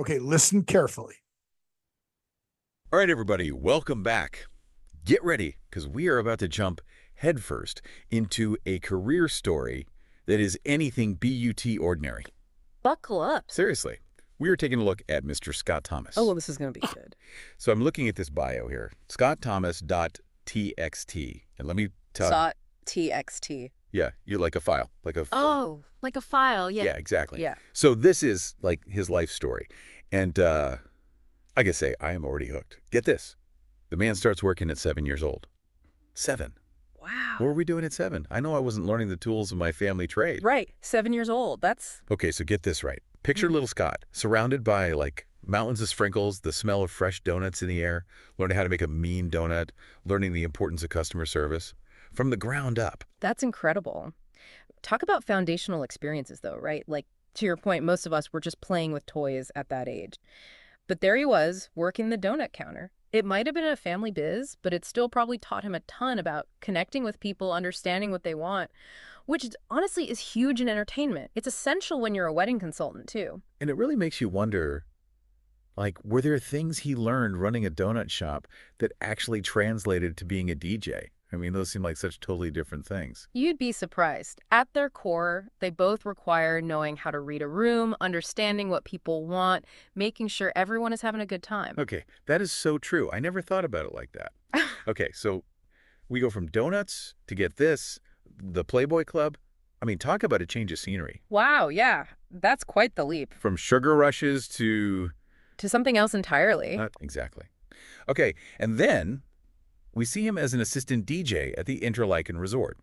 Okay, listen carefully. All right, everybody, welcome back. Get ready, because we are about to jump headfirst into a career story that is anything but ordinary. Buckle up. Seriously, we are taking a look at Mr. Scott Thomas. Oh, well, this is going to be good. So I'm looking at this bio here, scottthomas.txt. And let me tell you. Dot TXT. Yeah, you're like a file. Oh, like a file, yeah. Yeah, exactly. Yeah. So this is like his life story. And I gotta say, I am already hooked. Get this. The man starts working at 7 years old. 7. Wow. What were we doing at 7? I know I wasn't learning the tools of my family trade. Right, 7 years old. That's... Okay, so get this right. Picture little Scott, surrounded by, like, mountains of sprinkles, the smell of fresh donuts in the air, learning how to make a mean donut, learning the importance of customer service. From the ground up. That's incredible. Talk about foundational experiences, though, right? Like, to your point, most of us were just playing with toys at that age. But there he was, working the donut counter. It might have been a family biz, but it still probably taught him a ton about connecting with people, understanding what they want, which honestly is huge in entertainment. It's essential when you're a wedding consultant, too. And it really makes you wonder, like, were there things he learned running a donut shop that actually translated to being a DJ? I mean, those seem like such totally different things. You'd be surprised. At their core, they both require knowing how to read a room, understanding what people want, making sure everyone is having a good time. Okay, that is so true. I never thought about it like that. Okay, so we go from donuts to get this, the Playboy Club. I mean, talk about a change of scenery. Wow, yeah. That's quite the leap. From sugar rushes to... To something else entirely. Exactly. Okay, and then we see him as an assistant DJ at the Interlaken Resort.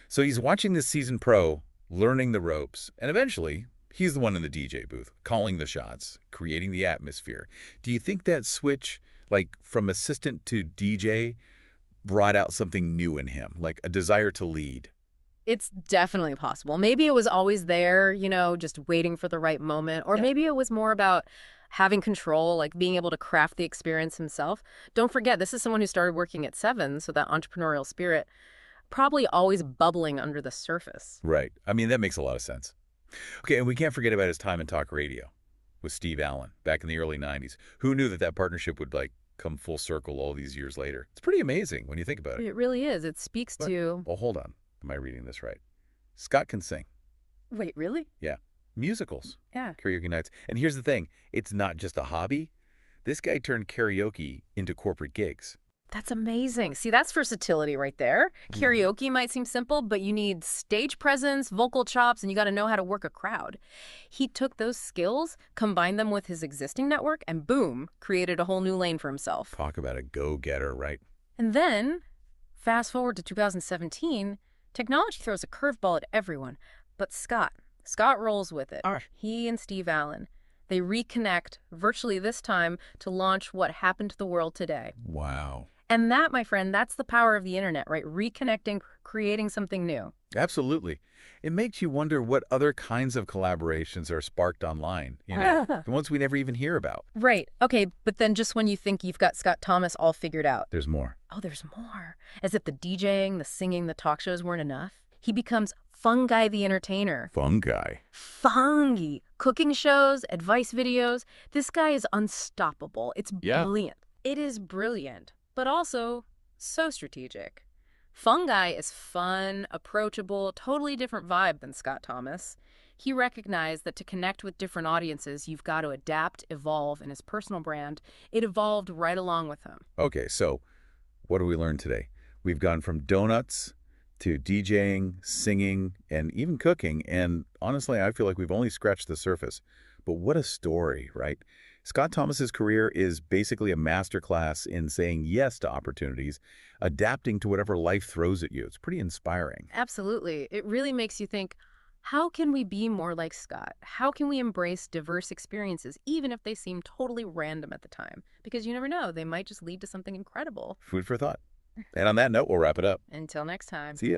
So he's watching this seasoned pro, learning the ropes, and eventually he's the one in the DJ booth, calling the shots, creating the atmosphere. Do you think that switch, like from assistant to DJ, brought out something new in him, like a desire to lead? It's definitely possible. Maybe it was always there, you know, just waiting for the right moment. Or maybe it was more about having control, like being able to craft the experience himself. Don't forget, this is someone who started working at 7, so that entrepreneurial spirit probably always bubbling under the surface. Right. I mean, that makes a lot of sense. Okay, and we can't forget about his time in talk radio with Steve Allen back in the early 90s. Who knew that that partnership would, like, come full circle all these years later? It's pretty amazing when you think about it. It really is. It speaks to... Well, hold on. Am I reading this right? Scott can sing. Wait, really? Yeah. Musicals. Yeah. Karaoke nights. And here's the thing. It's not just a hobby. This guy turned karaoke into corporate gigs. That's amazing. See, that's versatility right there. Karaoke might seem simple, but you need stage presence, vocal chops, and you got to know how to work a crowd. He took those skills, combined them with his existing network, and boom, created a whole new lane for himself. Talk about a go-getter, right? And then, fast forward to 2017, technology throws a curveball at everyone. But Scott rolls with it. He and Steve Allen, they reconnect virtually this time to launch what happened to the world today. Wow. And that, my friend, that's the power of the internet, right? Reconnecting, creating something new. Absolutely. It makes you wonder what other kinds of collaborations are sparked online, you know, the ones we never even hear about. Right. Okay, but then just when you think you've got Scott Thomas all figured out. There's more. Oh, there's more. As if the DJing, the singing, the talk shows weren't enough. He becomes Funguy the Entertainer. Fungi. Fungy. Cooking shows, advice videos. This guy is unstoppable. It's brilliant. It is brilliant, but also so strategic. Funguy is fun, approachable, totally different vibe than Scott Thomas. He recognized that to connect with different audiences, you've got to adapt, evolve, and his personal brand, it evolved right along with him. Okay, so what do we learn today? We've gone from donuts to DJing, singing, and even cooking. And honestly, I feel like we've only scratched the surface. But what a story, right? Scott Thomas's career is basically a masterclass in saying yes to opportunities, adapting to whatever life throws at you. It's pretty inspiring. Absolutely. It really makes you think, how can we be more like Scott? How can we embrace diverse experiences, even if they seem totally random at the time? Because you never know, they might just lead to something incredible. Food for thought. And on that note, we'll wrap it up. Until next time. See ya.